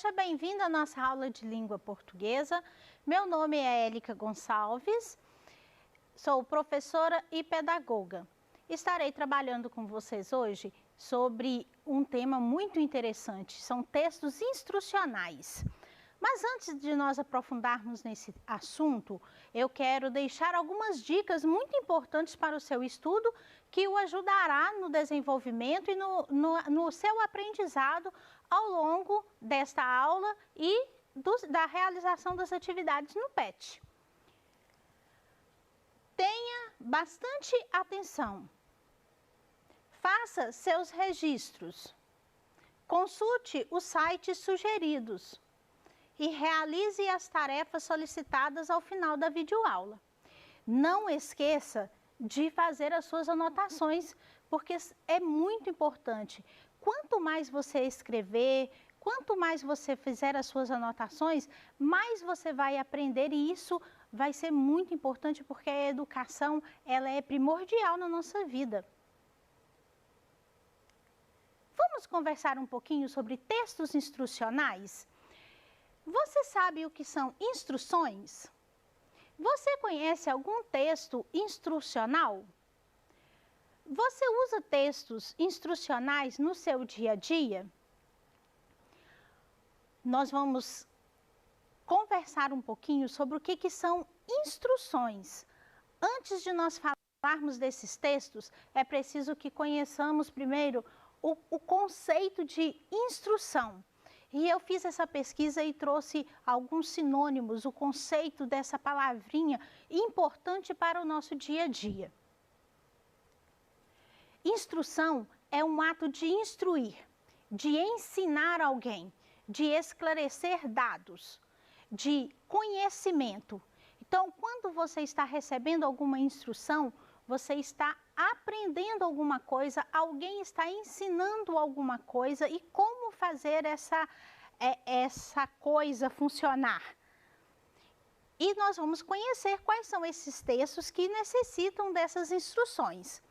Seja bem-vindo à nossa aula de língua portuguesa. Meu nome é Élica Gonçalves, sou professora e pedagoga. Estarei trabalhando com vocês hoje sobre um tema muito interessante, são textos instrucionais. Mas antes de nós aprofundarmos nesse assunto, eu quero deixar algumas dicas muito importantes para o seu estudo que o ajudará no desenvolvimento e no seu aprendizado ao longo desta aula e da realização das atividades no PET. Tenha bastante atenção. Faça seus registros. Consulte os sites sugeridos e realize as tarefas solicitadas ao final da videoaula. Não esqueça de fazer as suas anotações, porque é muito importante. Quanto mais você escrever, quanto mais você fizer as suas anotações, mais você vai aprender, e isso vai ser muito importante porque a educação ela é primordial na nossa vida. Vamos conversar um pouquinho sobre textos instrucionais? Você sabe o que são instruções? Você conhece algum texto instrucional? Você usa textos instrucionais no seu dia a dia? Nós vamos conversar um pouquinho sobre o que são instruções. Antes de nós falarmos desses textos, é preciso que conheçamos primeiro o conceito de instrução. E eu fiz essa pesquisa e trouxe alguns sinônimos, o conceito dessa palavrinha importante para o nosso dia a dia. Instrução é um ato de instruir, de ensinar alguém, de esclarecer dados, de conhecimento. Então, quando você está recebendo alguma instrução, você está aprendendo alguma coisa, alguém está ensinando alguma coisa e como fazer essa coisa funcionar. E nós vamos conhecer quais são esses textos que necessitam dessas instruções.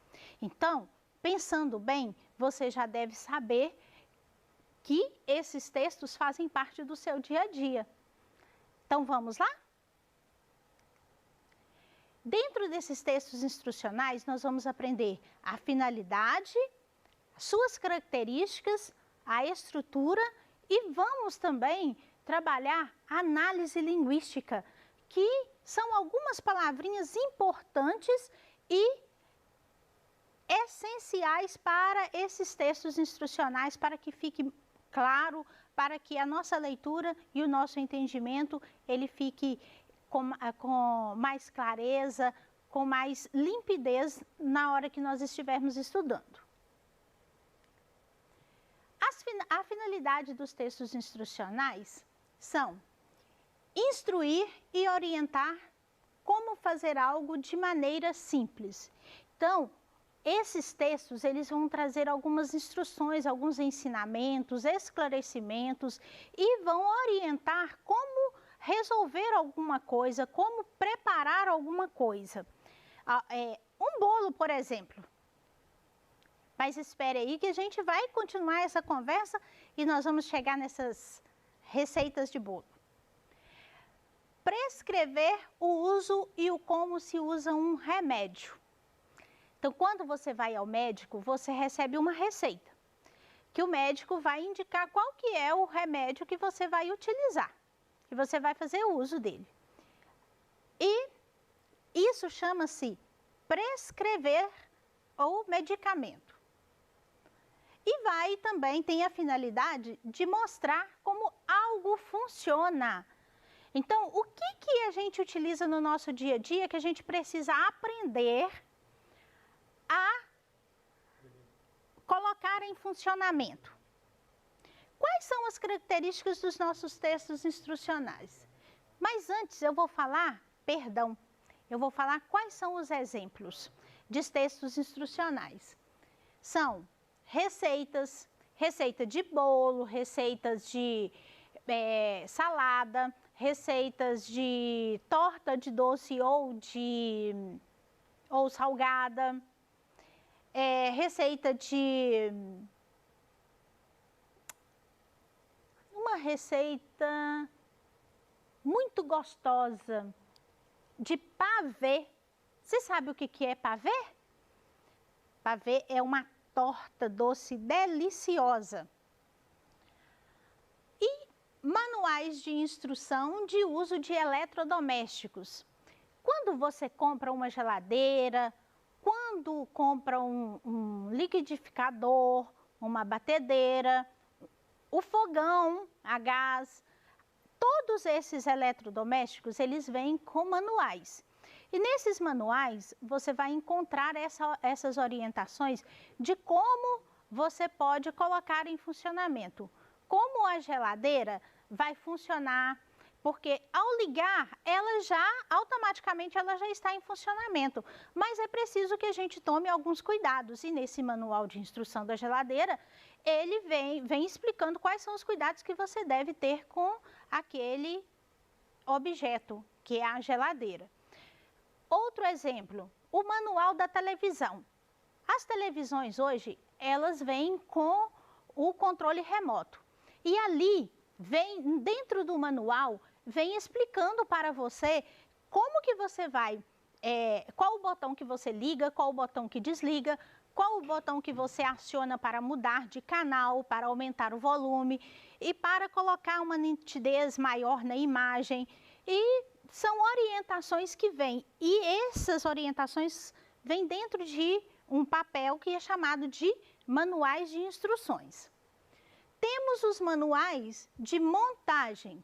Então, pensando bem, você já deve saber que esses textos fazem parte do seu dia a dia. Então, vamos lá? Dentro desses textos instrucionais, nós vamos aprender a finalidade, as suas características, a estrutura e vamos também trabalhar a análise linguística, que são algumas palavrinhas importantes e essenciais para esses textos instrucionais, para que fique claro, para que a nossa leitura e o nosso entendimento ele fique com mais clareza, com mais limpidez na hora que nós estivermos estudando. A finalidade dos textos instrucionais são instruir e orientar como fazer algo de maneira simples. Então, esses textos eles vão trazer algumas instruções, alguns ensinamentos, esclarecimentos e vão orientar como resolver alguma coisa, como preparar alguma coisa. Um bolo, por exemplo. Mas espere aí que a gente vai continuar essa conversa e nós vamos chegar nessas receitas de bolo. Prescrever o uso e o como se usa um remédio. Então, quando você vai ao médico, você recebe uma receita, que o médico vai indicar qual que é o remédio que você vai utilizar, que você vai fazer o uso dele. E isso chama-se prescrever ou medicamento. E vai também, tem a finalidade de mostrar como algo funciona. Então, o que a gente utiliza no nosso dia a dia que a gente precisa aprender a colocar em funcionamento? Quais são as características dos nossos textos instrucionais? Mas antes eu vou falar quais são os exemplos de textos instrucionais. São receitas, receita de bolo, receitas de salada, receitas de torta de doce ou salgada, receita de uma receita muito gostosa de pavê. Você sabe o que é pavê? Pavê é uma torta doce deliciosa. E manuais de instrução de uso de eletrodomésticos. Quando você compra uma geladeira, quando compra um liquidificador, uma batedeira, o fogão a gás, todos esses eletrodomésticos, eles vêm com manuais. E nesses manuais, você vai encontrar essas orientações de como você pode colocar em funcionamento. Como a geladeira vai funcionar, porque ao ligar, automaticamente ela já está em funcionamento. Mas é preciso que a gente tome alguns cuidados. E nesse manual de instrução da geladeira, ele vem explicando quais são os cuidados que você deve ter com aquele objeto, que é a geladeira. Outro exemplo, o manual da televisão. As televisões hoje, elas vêm com o controle remoto. E ali, dentro do manual, vem explicando para você como que você vai, qual o botão que você liga, qual o botão que desliga, qual o botão que você aciona para mudar de canal, para aumentar o volume e para colocar uma nitidez maior na imagem. E são orientações que vêm, e essas orientações vêm dentro de um papel que é chamado de manuais de instruções. Temos os manuais de montagem.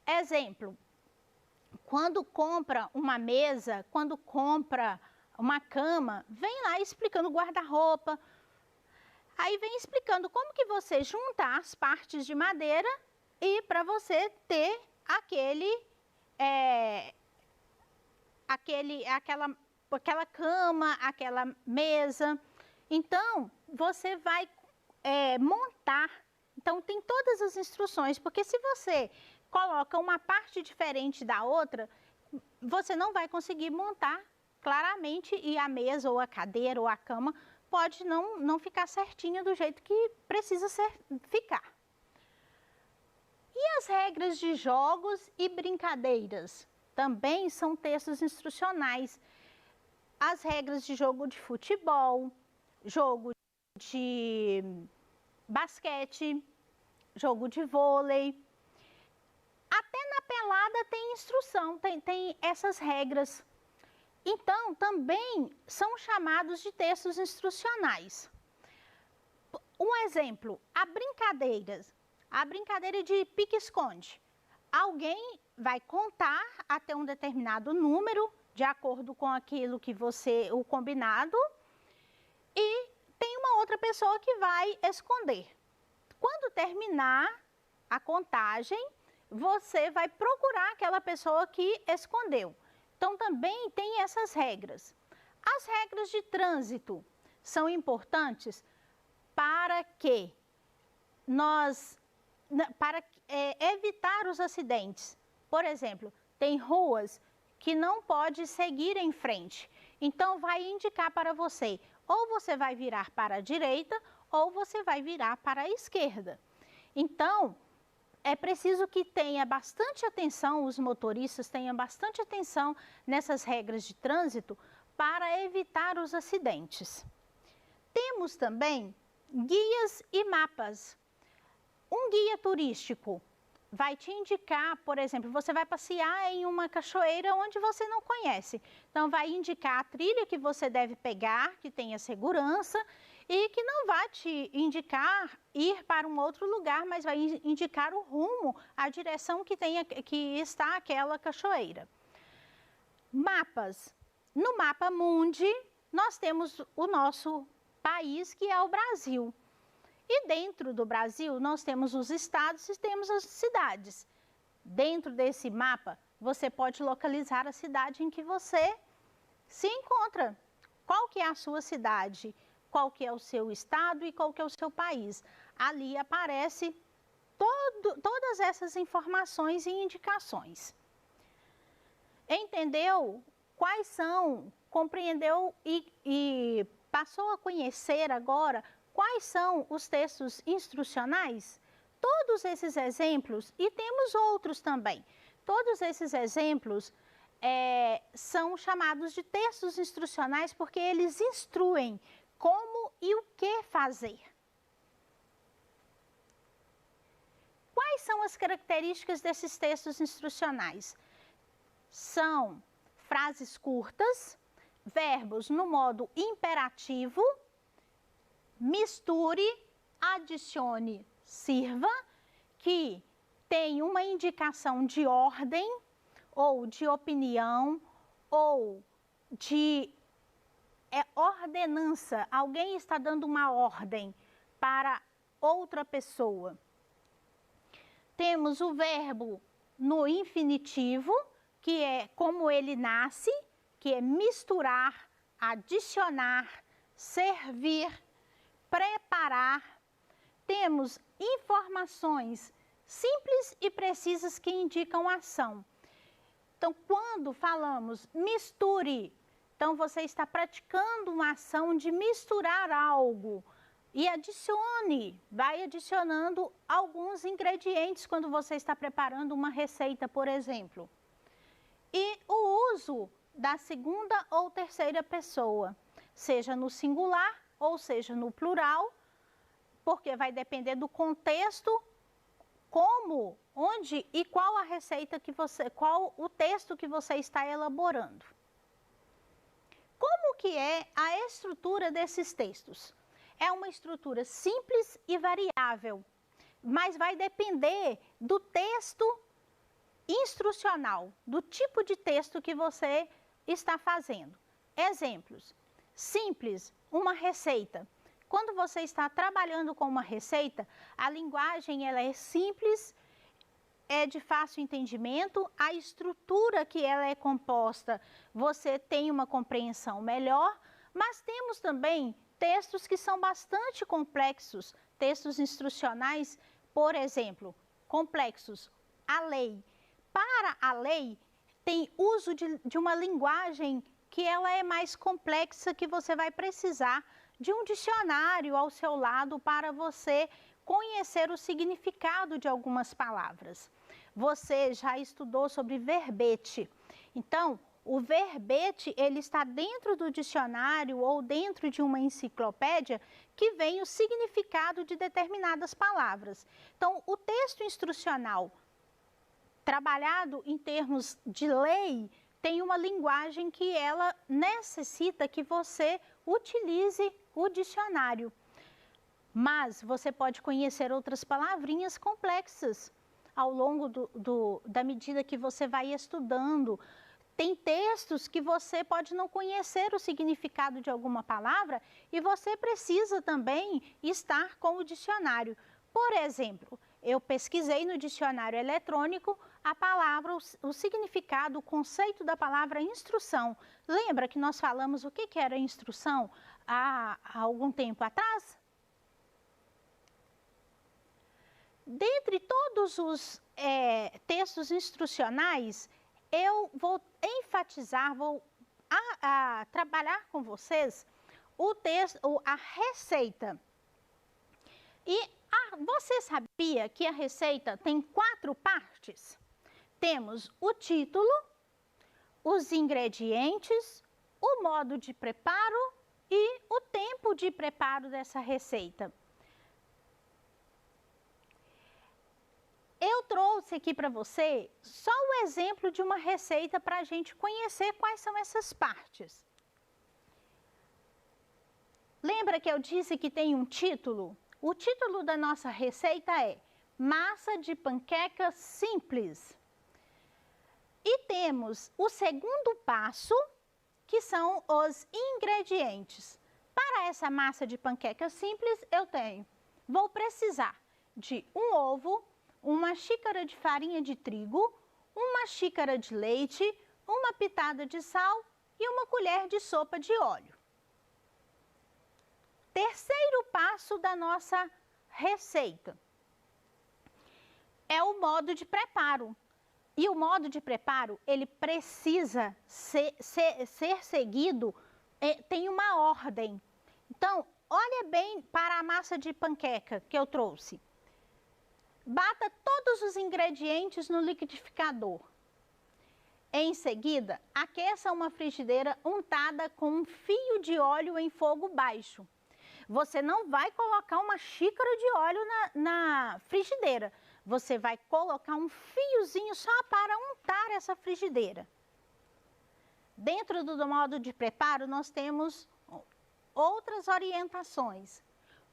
Exemplo, quando compra uma mesa, quando compra uma cama, vem lá explicando guarda-roupa. Aí vem explicando como que você junta as partes de madeira e para você ter aquela cama, aquela mesa. Então, você vai montar. Então, tem todas as instruções, porque se você coloca uma parte diferente da outra, você não vai conseguir montar claramente e a mesa ou a cadeira ou a cama pode não ficar certinho do jeito que precisa ficar. E as regras de jogos e brincadeiras? Também são textos instrucionais. As regras de jogo de futebol, jogo de basquete, jogo de vôlei. Até na pelada tem instrução, tem essas regras. Então, também são chamados de textos instrucionais. Um exemplo, a brincadeira de pique-esconde. Alguém vai contar até um determinado número, de acordo com aquilo que o combinado, e tem uma outra pessoa que vai esconder. Quando terminar a contagem, você vai procurar aquela pessoa que escondeu. Então, também tem essas regras. As regras de trânsito são importantes para que evitar os acidentes. Por exemplo, tem ruas que não pode seguir em frente. Então, vai indicar para você, ou você vai virar para a direita, ou você vai virar para a esquerda. Então, é preciso que tenha bastante atenção, os motoristas tenham bastante atenção nessas regras de trânsito para evitar os acidentes. Temos também guias e mapas. Um guia turístico vai te indicar, por exemplo, você vai passear em uma cachoeira onde você não conhece. Então, vai indicar a trilha que você deve pegar, que tenha segurança, e que não vai te indicar ir para um outro lugar, mas vai indicar o rumo, a direção que está aquela cachoeira. Mapas. No Mapa Mundi, nós temos o nosso país, que é o Brasil. E dentro do Brasil, nós temos os estados e temos as cidades. Dentro desse mapa, você pode localizar a cidade em que você se encontra. Qual que é a sua cidade? Qual que é o seu estado e qual que é o seu país? Ali aparece todas essas informações e indicações. Entendeu quais são, compreendeu e passou a conhecer agora quais são os textos instrucionais? todos esses exemplos, e temos outros também, todos esses exemplos são chamados de textos instrucionais porque eles instruem como e o que fazer. Quais são as características desses textos instrucionais? São frases curtas, verbos no modo imperativo, misture, adicione, sirva, que tem uma indicação de ordem, ou de opinião, ou de ordenança. Alguém está dando uma ordem para outra pessoa. Temos o verbo no infinitivo, que é como ele nasce, que é misturar, adicionar, servir, preparar. Temos informações simples e precisas que indicam ação. Então, quando falamos misture, então você está praticando uma ação de misturar algo. E adicione, vai adicionando alguns ingredientes quando você está preparando uma receita, por exemplo. E o uso da segunda ou terceira pessoa, seja no singular ou seja no plural, porque vai depender do contexto, como, onde e qual a receita que você, qual o texto que você está elaborando. Como que é a estrutura desses textos? É uma estrutura simples e variável, mas vai depender do texto instrucional, do tipo de texto que você está fazendo. Exemplos: simples, uma receita. Quando você está trabalhando com uma receita, a linguagem ela é simples, é de fácil entendimento, a estrutura que ela é composta, você tem uma compreensão melhor, mas temos também textos que são bastante complexos, textos instrucionais, por exemplo, complexos. A lei. Para a lei, tem uso de uma linguagem que ela é mais complexa, que você vai precisar de um dicionário ao seu lado para você conhecer o significado de algumas palavras. Você já estudou sobre verbete. Então, o verbete, ele está dentro do dicionário ou dentro de uma enciclopédia que vem o significado de determinadas palavras. Então, o texto instrucional trabalhado em termos de lei tem uma linguagem que ela necessita que você utilize o dicionário. Mas você pode conhecer outras palavrinhas complexas ao longo da medida que você vai estudando. Tem textos que você pode não conhecer o significado de alguma palavra e você precisa também estar com o dicionário. Por exemplo, eu pesquisei no dicionário eletrônico a palavra, o significado, o conceito da palavra instrução. Lembra que nós falamos o que era instrução há algum tempo atrás? Dentre todos os textos instrucionais, eu vou enfatizar, vou trabalhar com vocês o texto, a receita. E você sabia que a receita tem 4 partes? Temos o título, os ingredientes, o modo de preparo e o tempo de preparo dessa receita. Eu trouxe aqui para você só o exemplo de uma receita para a gente conhecer quais são essas partes. Lembra que eu disse que tem um título? O título da nossa receita é Massa de Panqueca Simples. E temos o segundo passo, que são os ingredientes. Para essa massa de panqueca simples, vou precisar de um ovo, uma xícara de farinha de trigo, uma xícara de leite, uma pitada de sal e uma colher de sopa de óleo. Terceiro passo da nossa receita é o modo de preparo. E o modo de preparo, ele precisa ser seguido, tem uma ordem. Então, olha bem para a massa de panqueca que eu trouxe. Bata todos os ingredientes no liquidificador. Em seguida, aqueça uma frigideira untada com um fio de óleo em fogo baixo. Você não vai colocar uma xícara de óleo na frigideira. Você vai colocar um fiozinho só para untar essa frigideira. Dentro do modo de preparo, nós temos outras orientações.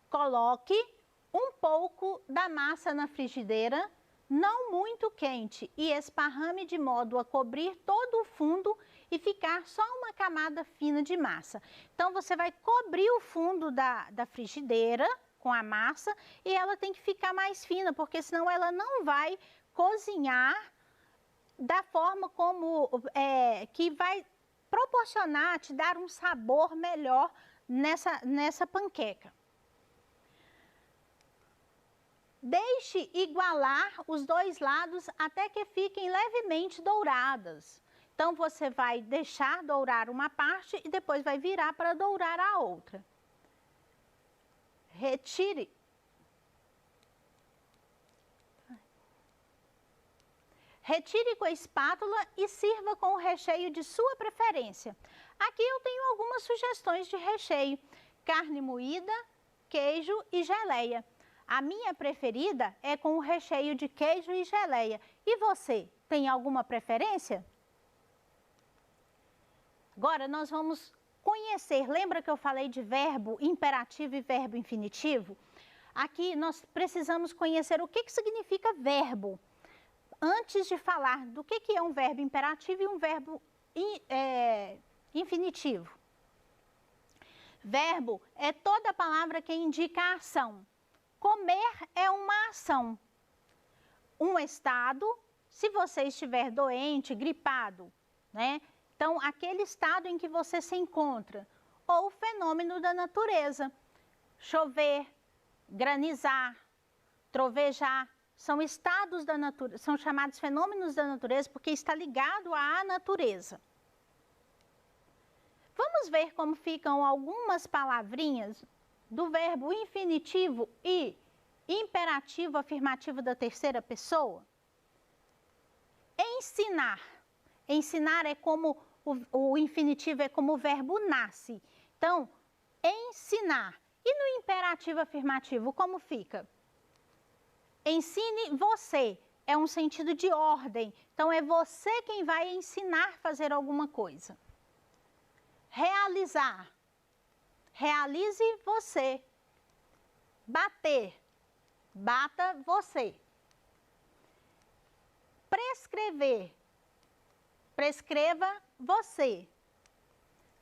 Coloque um pouco da massa na frigideira, não muito quente, e esparrame de modo a cobrir todo o fundo e ficar só uma camada fina de massa. Então, você vai cobrir o fundo da frigideira com a massa e ela tem que ficar mais fina, porque senão ela não vai cozinhar da forma como que vai proporcionar, te dar um sabor melhor nessa panqueca. Deixe igualar os dois lados até que fiquem levemente douradas. Então, você vai deixar dourar uma parte e depois vai virar para dourar a outra. Retire com a espátula e sirva com o recheio de sua preferência. Aqui eu tenho algumas sugestões de recheio: carne moída, queijo e geleia. A minha preferida é com o recheio de queijo e geleia. E você, tem alguma preferência? Agora nós vamos conhecer, lembra que eu falei de verbo imperativo e verbo infinitivo? Aqui nós precisamos conhecer o que significa verbo, antes de falar do que é um verbo imperativo e um verbo infinitivo. Verbo é toda palavra que indica a ação. Comer é uma ação. Um estado, se você estiver doente, gripado, né? Então, aquele estado em que você se encontra. Ou fenômeno da natureza. Chover, granizar, trovejar, são estados da natureza, são chamados fenômenos da natureza porque está ligado à natureza. Vamos ver como ficam algumas palavrinhas do verbo infinitivo e imperativo afirmativo da terceira pessoa. Ensinar. Ensinar é como o infinitivo é como o verbo nasce. Então, ensinar. E no imperativo afirmativo, como fica? Ensine você. É um sentido de ordem. Então, é você quem vai ensinar a fazer alguma coisa. Realizar. Realize você. Bater. Bata você. Prescrever. Prescreva você.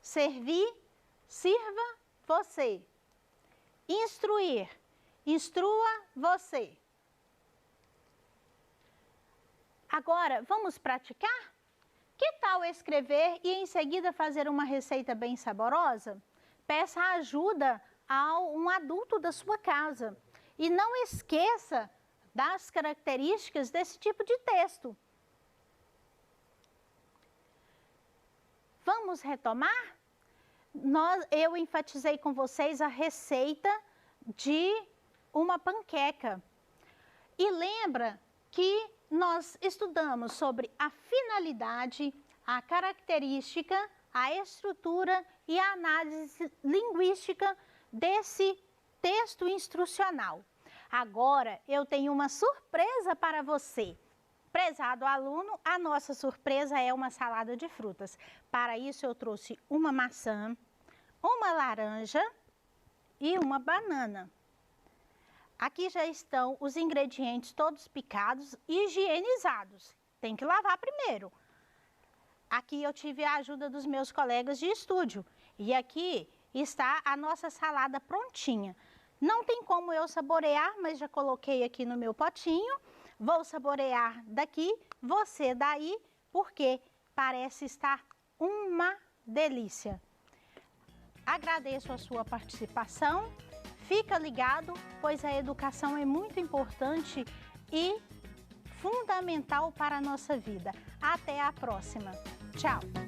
Servir. Sirva você. Instruir. Instrua você. Agora, vamos praticar? Que tal escrever e em seguida fazer uma receita bem saborosa? Peça ajuda a um adulto da sua casa. E não esqueça das características desse tipo de texto. Vamos retomar? Eu enfatizei com vocês a receita de uma panqueca. E lembra que nós estudamos sobre a finalidade, a característica, a estrutura e a análise linguística desse texto instrucional. Agora, eu tenho uma surpresa para você. Prezado aluno, a nossa surpresa é uma salada de frutas. Para isso, eu trouxe uma maçã, uma laranja e uma banana. Aqui já estão os ingredientes todos picados e higienizados. Tem que lavar primeiro. Aqui eu tive a ajuda dos meus colegas de estúdio. E aqui está a nossa salada prontinha. Não tem como eu saborear, mas já coloquei aqui no meu potinho. Vou saborear daqui, você daí, porque parece estar uma delícia. Agradeço a sua participação. Fica ligado, pois a educação é muito importante e fundamental para a nossa vida. Até a próxima. Tchau!